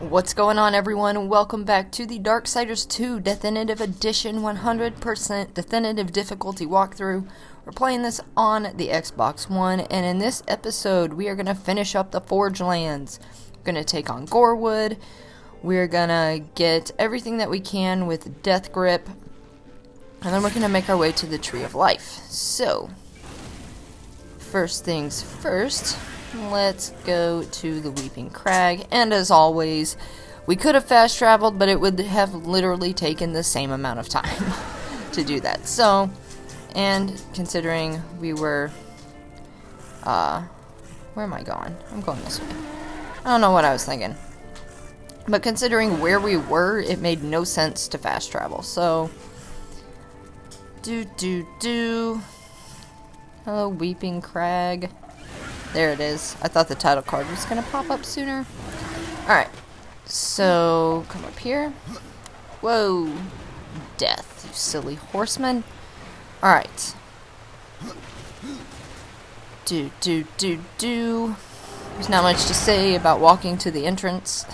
What's going on, everyone? Welcome back to the Darksiders 2 Deathinitive Edition 100% Deathinitive difficulty walkthrough. We're playing this on the Xbox One, and in this episode we are going to finish up the Forge lands. We're going to take on Gorewood. We're going to get everything that we can with Death Grip, and then we're going to make our way to the Tree of Life. So, first things first, let's go to the Weeping Crag, and as always, we could have fast traveled, but it would have literally taken the same amount of time to do that. So, and considering we were, where am I going? I'm going this way. I don't know what I was thinking. But considering where we were, it made no sense to fast travel. So, hello, Weeping Crag. There it is. I thought the title card was going to pop up sooner. Alright. So, come up here. Whoa. Death, you silly horseman. Alright. There's not much to say about walking to the entrance.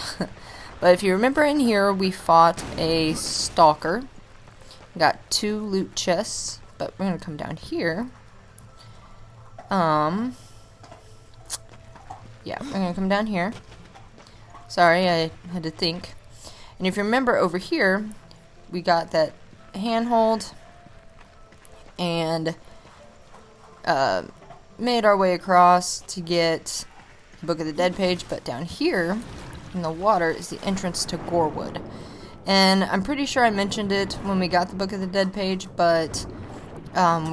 But if you remember in here, we fought a stalker. Got 2 loot chests. But we're going to come down here. Yeah, we're going to come down here. Sorry, I had to think. And if you remember over here, we got that handhold and made our way across to get Book of the Dead page. But down here in the water is the entrance to Gorewood. And I'm pretty sure I mentioned it when we got the Book of the Dead page, but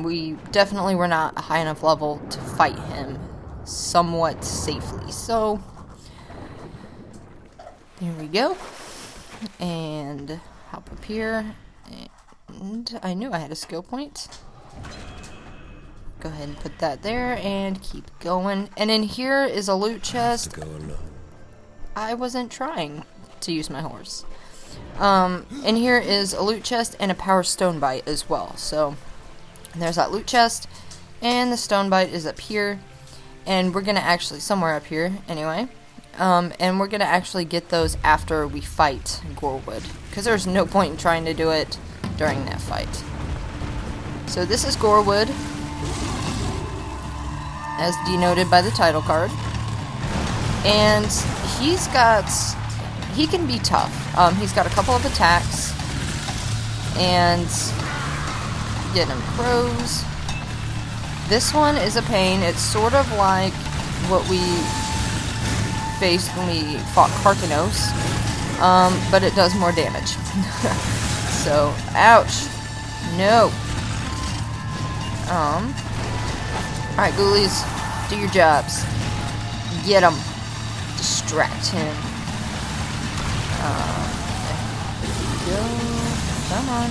we definitely were not a high enough level to fight him somewhat safely. So, there we go. And hop up here. And I knew I had a skill point. Go ahead and put that there and keep going. And in here is a loot chest. I wasn't trying to use my horse. In here is a loot chest and a power Stonebite as well. So, there's that loot chest. And the Stonebite is up here. And we're going to actually, somewhere up here, anyway. And we're going to actually get those after we fight Gorewood. Because there's no point in trying to do it during that fight. So this is Gorewood, as denoted by the title card. And he can be tough. He's got a couple of attacks. And get him crows. This one is a pain. It's sort of like what we faced when we fought Karkanos, but it does more damage. So, ouch. No. Alright, ghoulies, do your jobs. Get him. Distract him. There we go. Come on.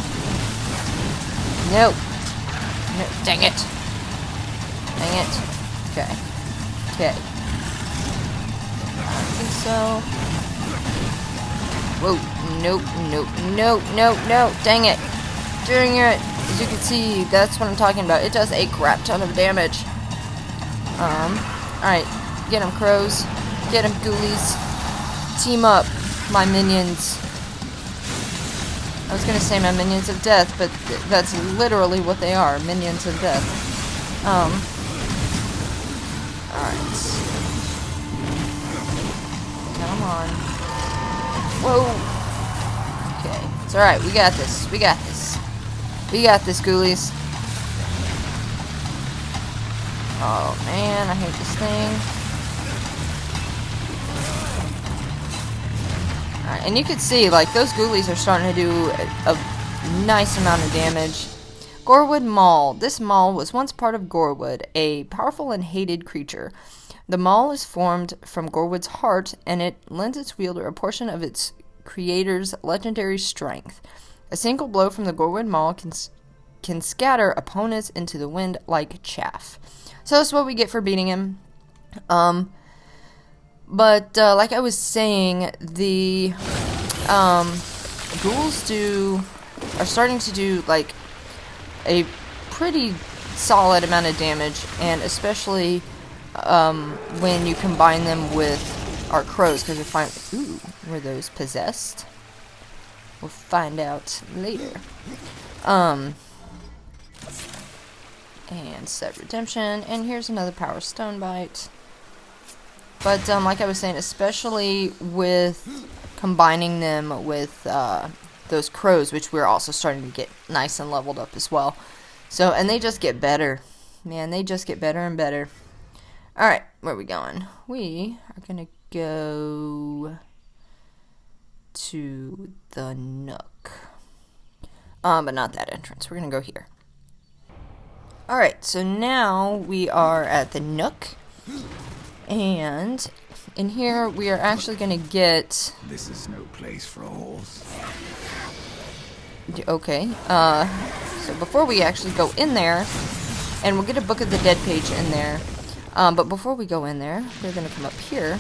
No. No, dang it. Dang it. Okay. Okay. I think so. Whoa. Nope. Nope. Nope. Nope. Nope. Dang it. Dang it. As you can see, that's what I'm talking about. It does a crap ton of damage. Alright. Get them, crows. Get them, ghoulies. Team up, my minions. I was gonna say my minions of death, but that's literally what they are. Minions of death. Alright. Come on. Whoa! Okay. It's alright, we got this. We got this. We got this, ghoulies. Oh man, I hate this thing. Alright, and you can see, like, those ghoulies are starting to do a nice amount of damage. Gorewood Maul. This Maul was once part of Gorewood, a powerful and hated creature. The Maul is formed from Gorewood's heart, and it lends its wielder a portion of its creator's legendary strength. A single blow from the Gorewood Maul can scatter opponents into the wind like chaff. So that's what we get for beating him. But like I was saying, the ghouls are starting to do like a pretty solid amount of damage, and especially when you combine them with our crows, because we find... Ooh, were those possessed? We'll find out later. And set redemption, and here's another power Stonebite. But like I was saying, especially with combining them with those crows, which we're also starting to get nice and leveled up as well. So, and they just get better. Man, they just get better and better. Alright, where are we going? We are going to go to the nook. But not that entrance. We're going to go here. Alright, so now we are at the nook. And in here we are actually going to get... This is no place for a horse. Okay, so before we actually go in there, and we'll get a Book of the Dead page in there, but before we go in there, we're going to come up here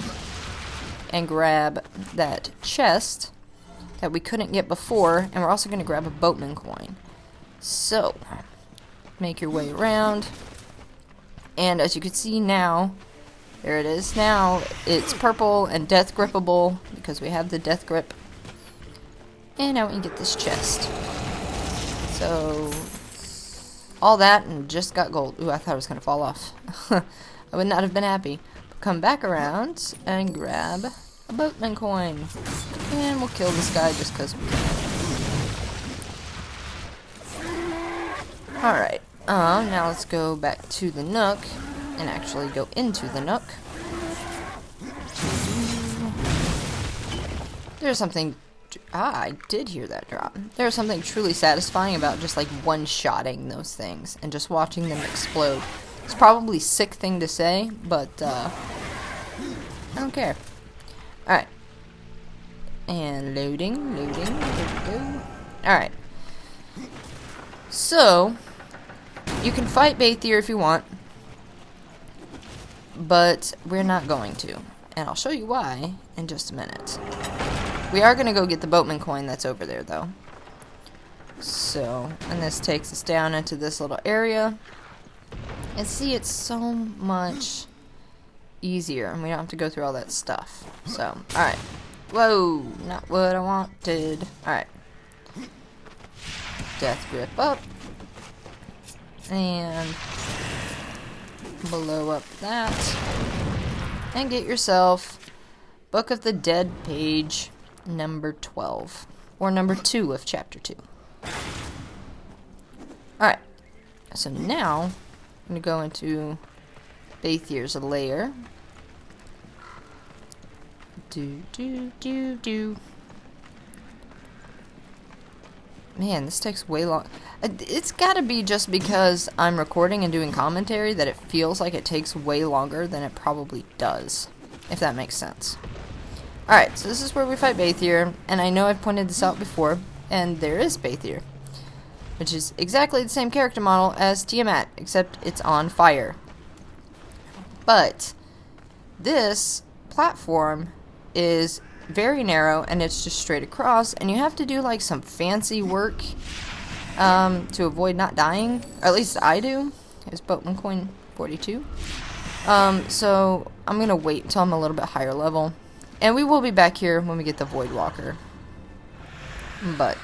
and grab that chest that we couldn't get before, and we're also going to grab a Boatman coin. So, make your way around, and as you can see now, there it is. Now it's purple and death grippable because we have the death grip. And now we can get this chest. So, all that and just got gold. Ooh, I thought it was going to fall off. I would not have been happy. But come back around and grab a Boatman coin. And we'll kill this guy just because we can. Alright. Now let's go back to the nook and actually go into the nook. There's something... I did hear that drop. There's something truly satisfying about just like one-shotting those things and just watching them explode. It's probably a sick thing to say, but I don't care. Alright. And loading. There we go. Alright. So, you can fight Bathier if you want, but we're not going to. And I'll show you why in just a minute. We are going to go get the Boatman coin that's over there, though. So, and this takes us down into this little area. And see, it's so much easier, and we don't have to go through all that stuff. So, alright. Whoa, not what I wanted. Alright. Death grip up. And blow up that. And get yourself Book of the Dead page number 12. Or number 2 of chapter 2. Alright. So now, I'm going to go into Bathier's lair. Man, this takes way long. It's gotta be just because I'm recording and doing commentary that it feels like it takes way longer than it probably does. If that makes sense. Alright, so this is where we fight Bathier, and I know I've pointed this out before, and there is Bathier. Which is exactly the same character model as Tiamat, except it's on fire. But, this platform is very narrow, and it's just straight across, and you have to do like some fancy work to avoid not dying, or at least I do. Here's Boatman coin 42. So I'm gonna wait until I'm a little bit higher level, and we will be back here when we get the Void Walker. But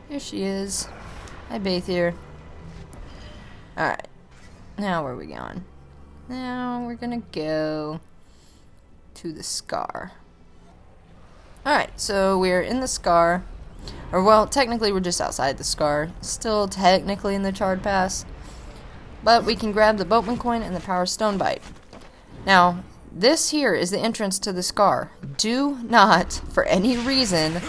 here she is. Hi, Bathier. Alright, now where are we going? Now we're gonna go to the Scar. Alright, so we're in the Scar. Or, well, technically we're just outside the Scar. Still technically in the Charred Pass. But we can grab the Boatman coin and the Power Stonebite. Now, this here is the entrance to the Scar. Do not, for any reason,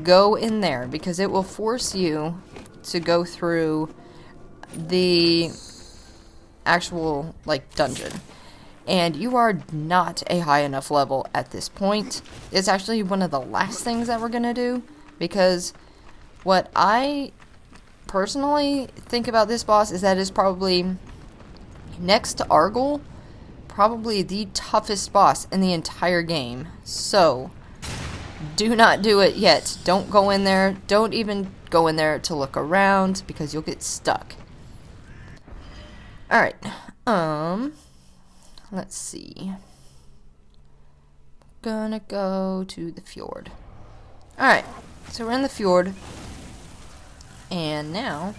go in there, because it will force you to go through the actual, like, dungeon. And you are not a high enough level at this point. It's actually one of the last things that we're gonna do, because what I personally think about this boss is that it's probably, next to Argyle, probably the toughest boss in the entire game. So, do not do it yet. Don't go in there. Don't even go in there to look around, because you'll get stuck. Alright, let's see. gonna go to the Fjord. Alright, so we're in the Fjord. And now,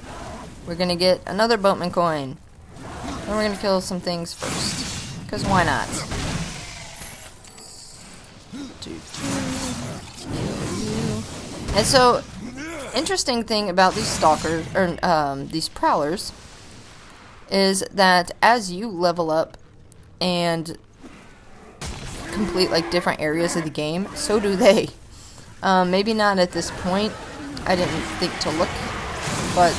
we're gonna get another Boatman coin. And we're gonna kill some things first. Because why not? And so, interesting thing about these stalkers, or these prowlers, is that as you level up and complete like different areas of the game, so do they. Maybe not at this point. I didn't think to look, but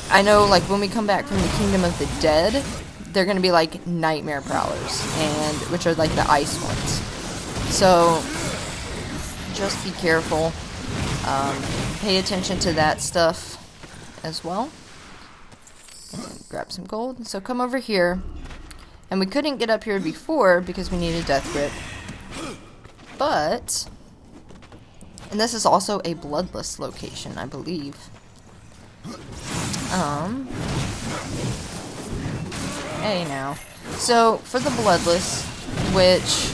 I know like when we come back from the Kingdom of the Dead, they're gonna be like nightmare prowlers, and which are like the ice ones. So just be careful. Pay attention to that stuff as well. And grab some gold. So come over here. And we couldn't get up here before because we needed death grip. But, and this is also a bloodless location, I believe. Hey now. So, for the bloodless, which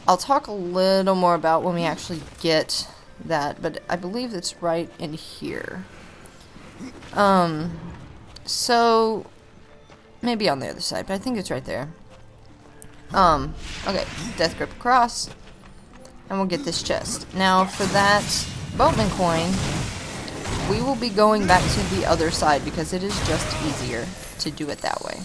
I'll talk a little more about when we actually get that, but I believe it's right in here. So, maybe on the other side, but I think it's right there. Okay, death grip across, and we'll get this chest. Now, for that Boatman coin, we will be going back to the other side because it is just easier to do it that way.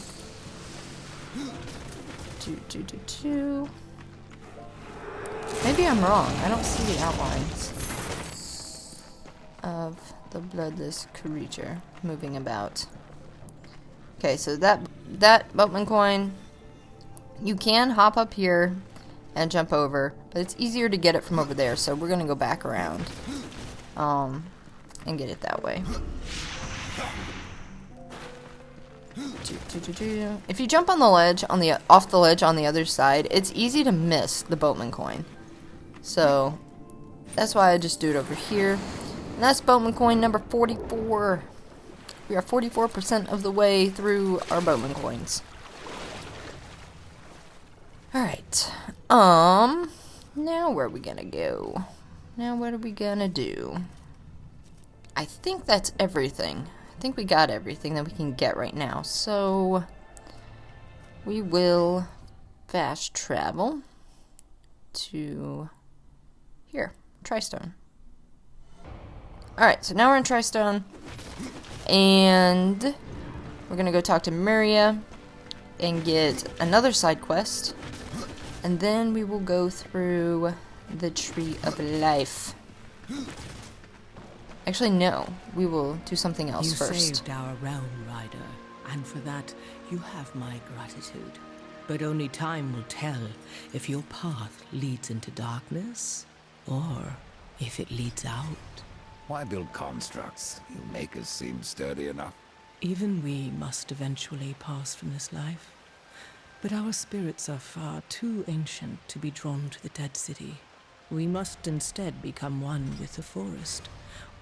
Maybe I'm wrong. I don't see the outlines of the bloodless creature moving about. Okay, so that Boatman coin, you can hop up here and jump over, but it's easier to get it from over there, so we're gonna go back around and get it that way. If you jump on the ledge off the ledge on the other side, it's easy to miss the Boatman coin. So that's why I just do it over here. And that's Boatman coin number 44. We are 44% of the way through our Boatman coins. Alright. Now where are we gonna go? Now what are we gonna do? I think that's everything. I think we got everything that we can get right now. So we will fast travel to here, Tristone. Alright, so now we're in Tristone. And we're gonna go talk to Maria and get another side quest. And then we will go through the Tree of Life. Actually, no. We will do something else first. You saved our realm, Rider, and for that you have my gratitude. But only time will tell if your path leads into darkness, or if it leads out. Why build constructs? You makers seem sturdy enough. Even we must eventually pass from this life. But our spirits are far too ancient to be drawn to the dead city. We must instead become one with the forest,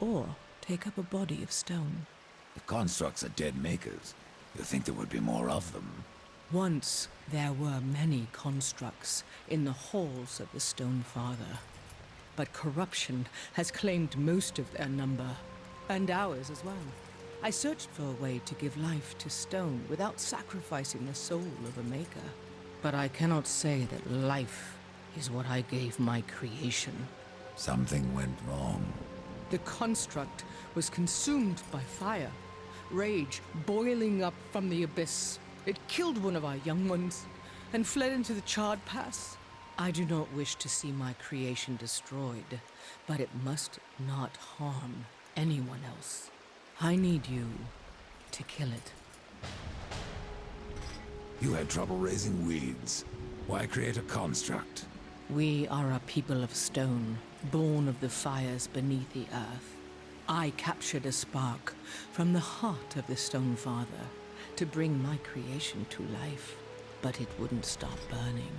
or take up a body of stone. The constructs are dead makers. You think there would be more of them? Once there were many constructs in the halls of the Stone Father. But corruption has claimed most of their number, and ours as well. I searched for a way to give life to stone without sacrificing the soul of a maker. But I cannot say that life is what I gave my creation. Something went wrong. The construct was consumed by fire, rage boiling up from the abyss. It killed one of our young ones and fled into the Charred Pass. I do not wish to see my creation destroyed, but it must not harm anyone else. I need you to kill it. You had trouble raising weeds. Why create a construct? We are a people of stone, born of the fires beneath the earth. I captured a spark from the heart of the Stone Father to bring my creation to life, but it wouldn't stop burning.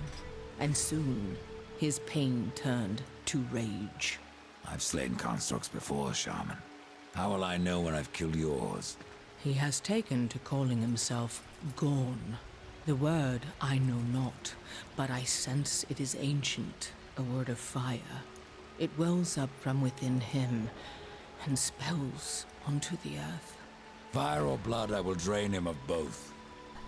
And soon, his pain turned to rage. I've slain constructs before, Shaman. How will I know when I've killed yours? He has taken to calling himself Gorn. The word I know not, but I sense it is ancient, a word of fire. It wells up from within him and spells onto the earth. Fire or blood, I will drain him of both.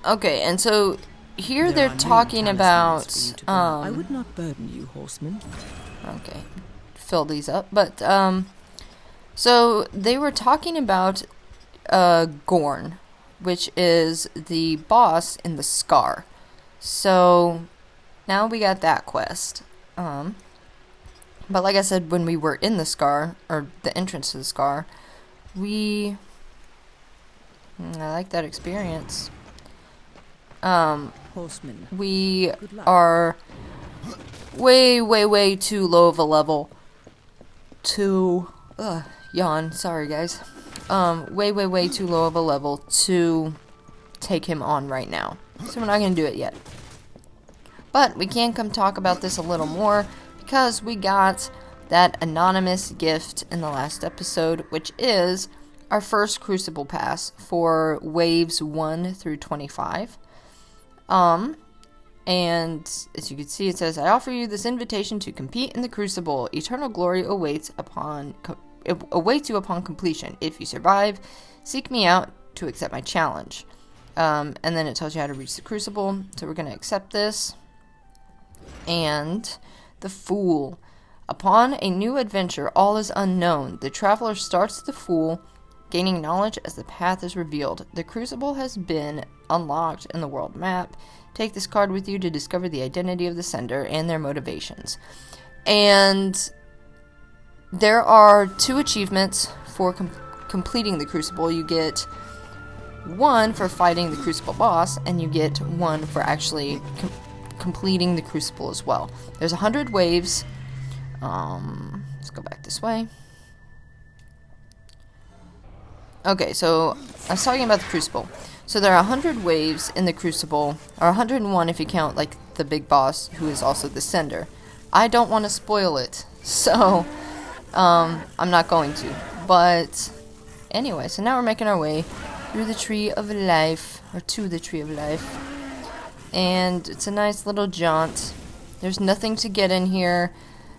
Okay, and so here There they're are talking many about talismans for you to guard. I would not burden you, horseman. okay, fill these up, but so they were talking about Gorn, which is the boss in the Scar. So now we got that quest. But like I said, when we were in the Scar, or the entrance to the Scar, I like that experience. Horseman. We are way too low of a level to yawn, sorry guys. Way too low of a level to take him on right now. So we're not gonna do it yet. But we can come talk about this a little more because we got that anonymous gift in the last episode, which is our first Crucible Pass for waves 1 through 25. And as you can see, it says, I offer you this invitation to compete in the Crucible. Eternal glory awaits you upon completion. If you survive, seek me out to accept my challenge. And then it tells you how to reach the Crucible. So we're going to accept this. And the Fool. Upon a new adventure, all is unknown. The traveler starts the Fool, gaining knowledge as the path is revealed. The Crucible has been unlocked in the world map. Take this card with you to discover the identity of the sender and their motivations. And there are 2 achievements for completing the Crucible. You get 1 for fighting the Crucible boss, and you get 1 for actually completing the Crucible as well. There's 100 waves. Let's go back this way. Okay, so I was talking about the Crucible. So there are 100 waves in the Crucible, or 101 if you count like the big boss, who is also the sender. I don't want to spoil it, so I'm not going to. But anyway, so now we're making our way through the Tree of Life, or to the Tree of Life. And it's a nice little jaunt. There's nothing to get in here,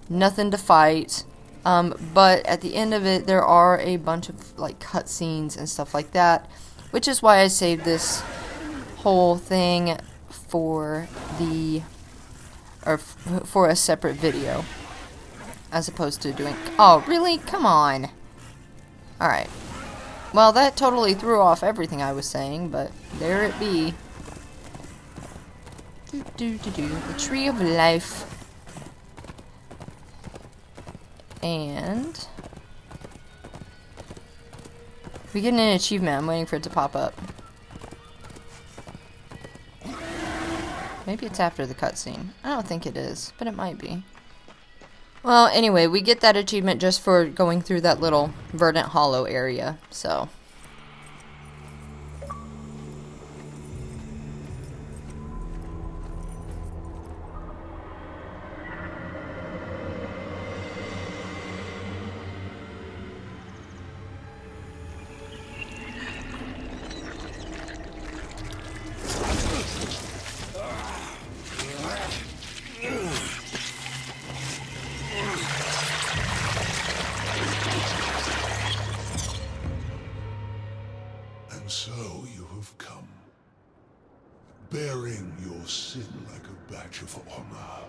nothing to fight. But at the end of it, there are a bunch of like cutscenes and stuff like that, which is why I saved this whole thing for for a separate video, as opposed to doing. Oh, really? Come on. All right. Well, that totally threw off everything I was saying, but there it be. The Tree of Life. And we get an achievement. I'm waiting for it to pop up. Maybe it's after the cutscene. I don't think it is, but it might be. Well, anyway, we get that achievement just for going through that little Verdant Hollow area, so. And so you have come, bearing your sin like a badge of honor.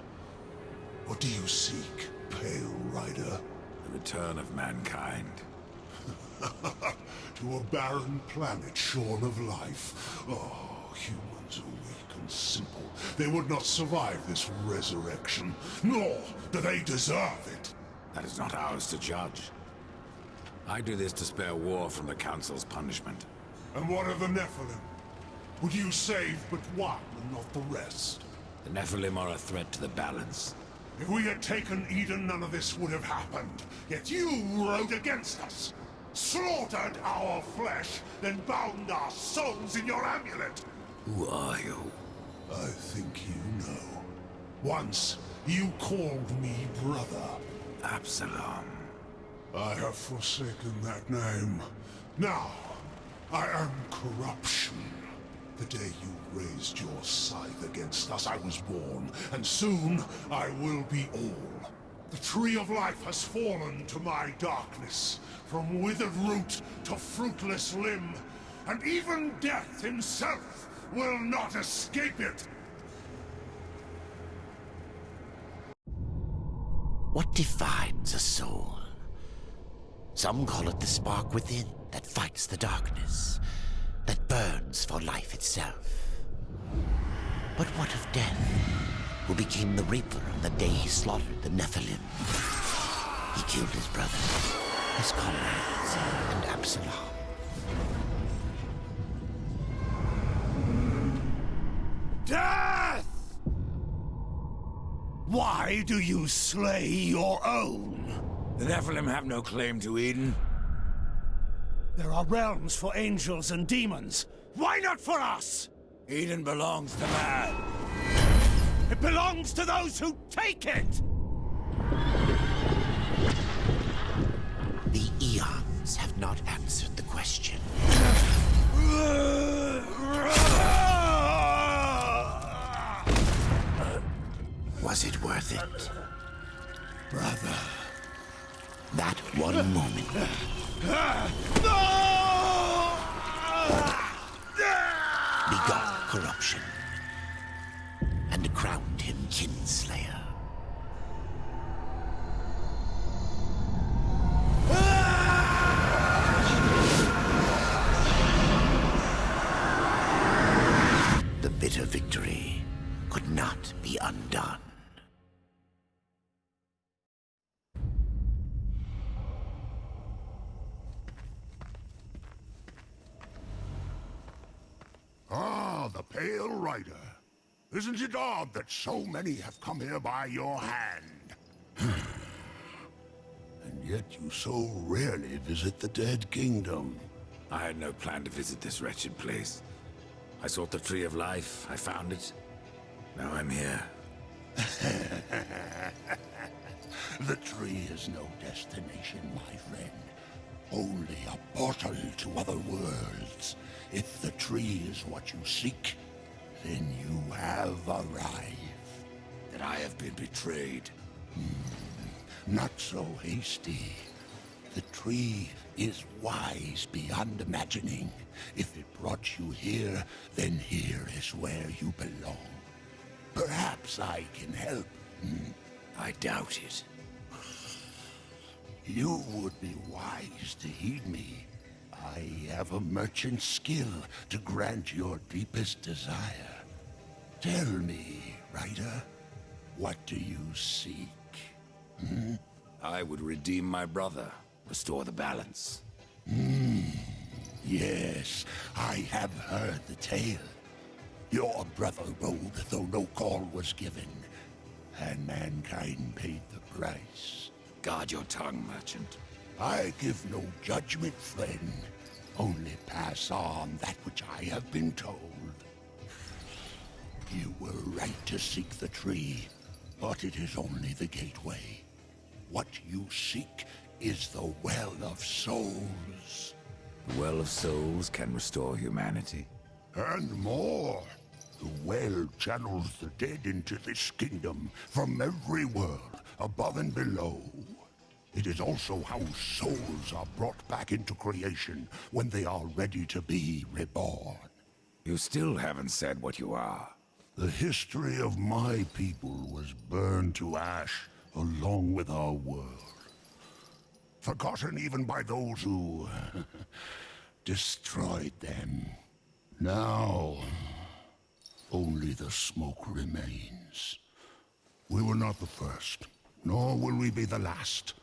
What do you seek, Pale Rider? The return of mankind. To a barren planet shorn of life. Oh, humans are weak and simple. They would not survive this resurrection, nor do they deserve it. That is not ours to judge. I do this to spare war from the Council's punishment. And what of the Nephilim? Would you save but one and not the rest? The Nephilim are a threat to the balance. If we had taken Eden, none of this would have happened. Yet you rode against us, slaughtered our flesh, then bound our souls in your amulet. Who are you? I think you know. Once, you called me brother. Absalom. I have forsaken that name. Now, I am corruption. The day you raised your scythe against us, I was born, and soon I will be all. The tree of life has fallen to my darkness, from withered root to fruitless limb, and even death himself will not escape it. What defines a soul? Some call it the spark within that fights the darkness, that burns for life itself. But what of death, who became the Reaper on the day he slaughtered the Nephilim? He killed his brother, his comrades, and Absalom. Death! Why do you slay your own? The Nephilim have no claim to Eden. There are realms for angels and demons. Why not for us? Eden belongs to man. It belongs to those who take it! The eons have not answered the question. Was it worth it? Brother. That one moment begot corruption and crowned him kinslayer. The bitter victory could not be undone. Ah, the Pale Rider. Isn't it odd that so many have come here by your hand? And yet you so rarely visit the Dead Kingdom. I had no plan to visit this wretched place. I sought the Tree of Life, I found it. Now I'm here. The tree is no destination, my friend. Only a portal to other worlds. If the tree is what you seek, then you have arrived. That I have been betrayed. Not so hasty. The tree is wise beyond imagining. If it brought you here, then here is where you belong. Perhaps I can help. I doubt it. You would be wise to heed me. I have a merchant skill to grant your deepest desire. Tell me, Rider, what do you seek? I would redeem my brother, restore the balance. Yes, I have heard the tale. Your brother rode, though no call was given, and mankind paid the price. Guard your tongue, merchant. I give no judgment, friend. Only pass on that which I have been told. You were right to seek the tree, but it is only the gateway. What you seek is the Well of Souls. The Well of Souls can restore humanity. And more. The well channels the dead into this kingdom from every world, above and below. It is also how souls are brought back into creation when they are ready to be reborn. You still haven't said what you are. The history of my people was burned to ash along with our world. Forgotten even by those who destroyed them. Now, only the smoke remains. We were not the first, nor will we be the last.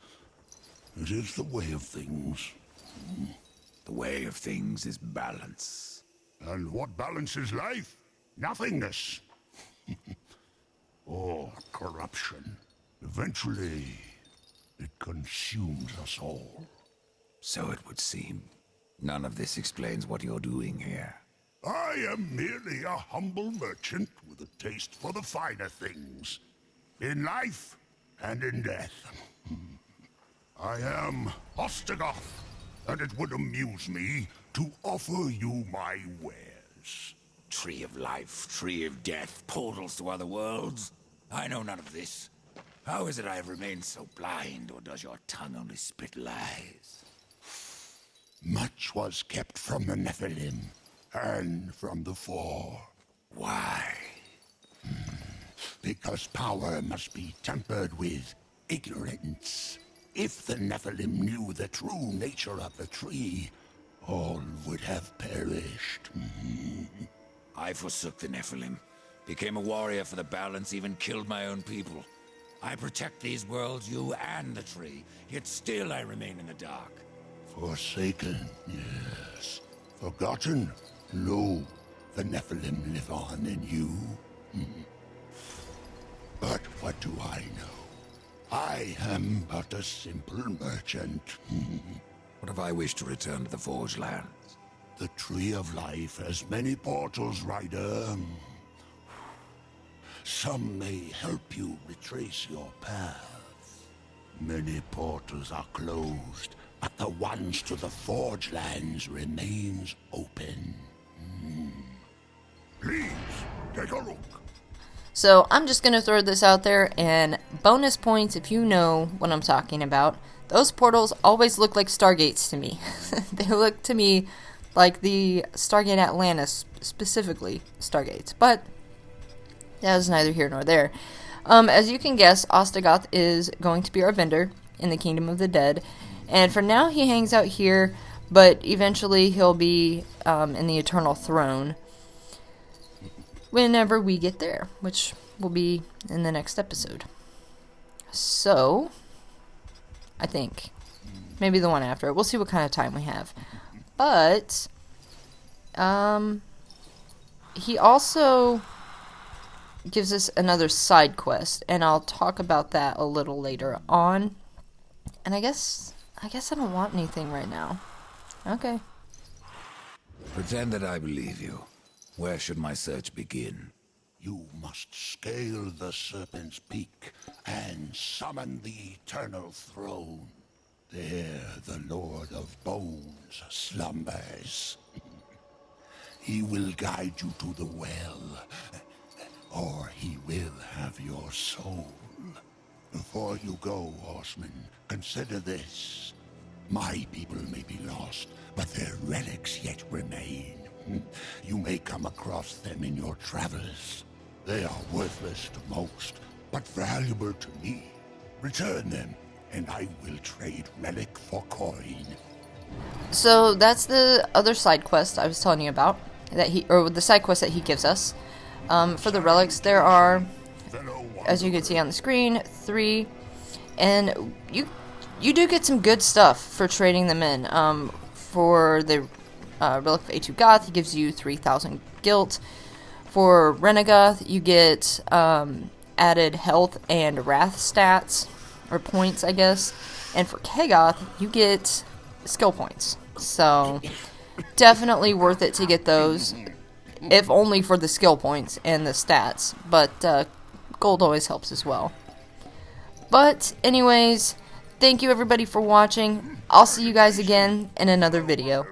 It is the way of things. The way of things is balance. And what balances life? Nothingness. Or corruption. Eventually, it consumes us all. So it would seem. None of this explains what you're doing here. I am merely a humble merchant with a taste for the finer things. In life and in death. I am Ostagoth, and it would amuse me to offer you my wares. Tree of life, tree of death, portals to other worlds. I know none of this. How is it I have remained so blind, or does your tongue only spit lies? Much was kept from the Nephilim, and from the Four. Why? Because power must be tempered with ignorance. If the Nephilim knew the true nature of the tree, all would have perished. I forsook the Nephilim, became a warrior for the balance, even killed my own people. I protect these worlds, you and the tree, yet still I remain in the dark. Forsaken, yes. Forgotten? No. The Nephilim live on in you. But what do I know? I am but a simple merchant. What if I wish to return to the Forge Lands? The Tree of Life has many portals, Rider. Some may help you retrace your path. Many portals are closed, but the ones to the Forge Lands remains open. Please, take a look. So I'm just going to throw this out there, and bonus points if you know what I'm talking about. Those portals always look like Stargates to me. They look to me like the Stargate Atlantis, specifically Stargates. But that is neither here nor there. As you can guess, Ostagoth is going to be our vendor in the Kingdom of the Dead. And for now he hangs out here, but eventually he'll be in the Eternal Throne whenever we get there, which will be in the next episode. So, I think. Maybe the one after it. We'll see what kind of time we have. But, he also gives us another side quest, and I'll talk about that a little later on. And I guess I don't want anything right now. Okay. Pretend that I believe you. Where should my search begin? You must scale the Serpent's Peak and summon the Eternal Throne. There the Lord of Bones slumbers. He will guide you to the well, or he will have your soul. Before you go, horseman, consider this. My people may be lost, but their relics yet remain. You may come across them in your travels. They are worthless to most, but valuable to me. Return them, and I will trade relic for coin. So that's the other side quest I was telling you about, or the side quest that he gives us. For the relics, there are, as you can see on the screen, 3, and you do get some good stuff for trading them in. For the Relic of A2 Goth, he gives you 3,000 guilt. For Renegoth, you get added health and wrath stats, or points, I guess. And for Kagoth, you get skill points. So, definitely worth it to get those, if only for the skill points and the stats. But gold always helps as well. But, anyways, thank you everybody for watching. I'll see you guys again in another video.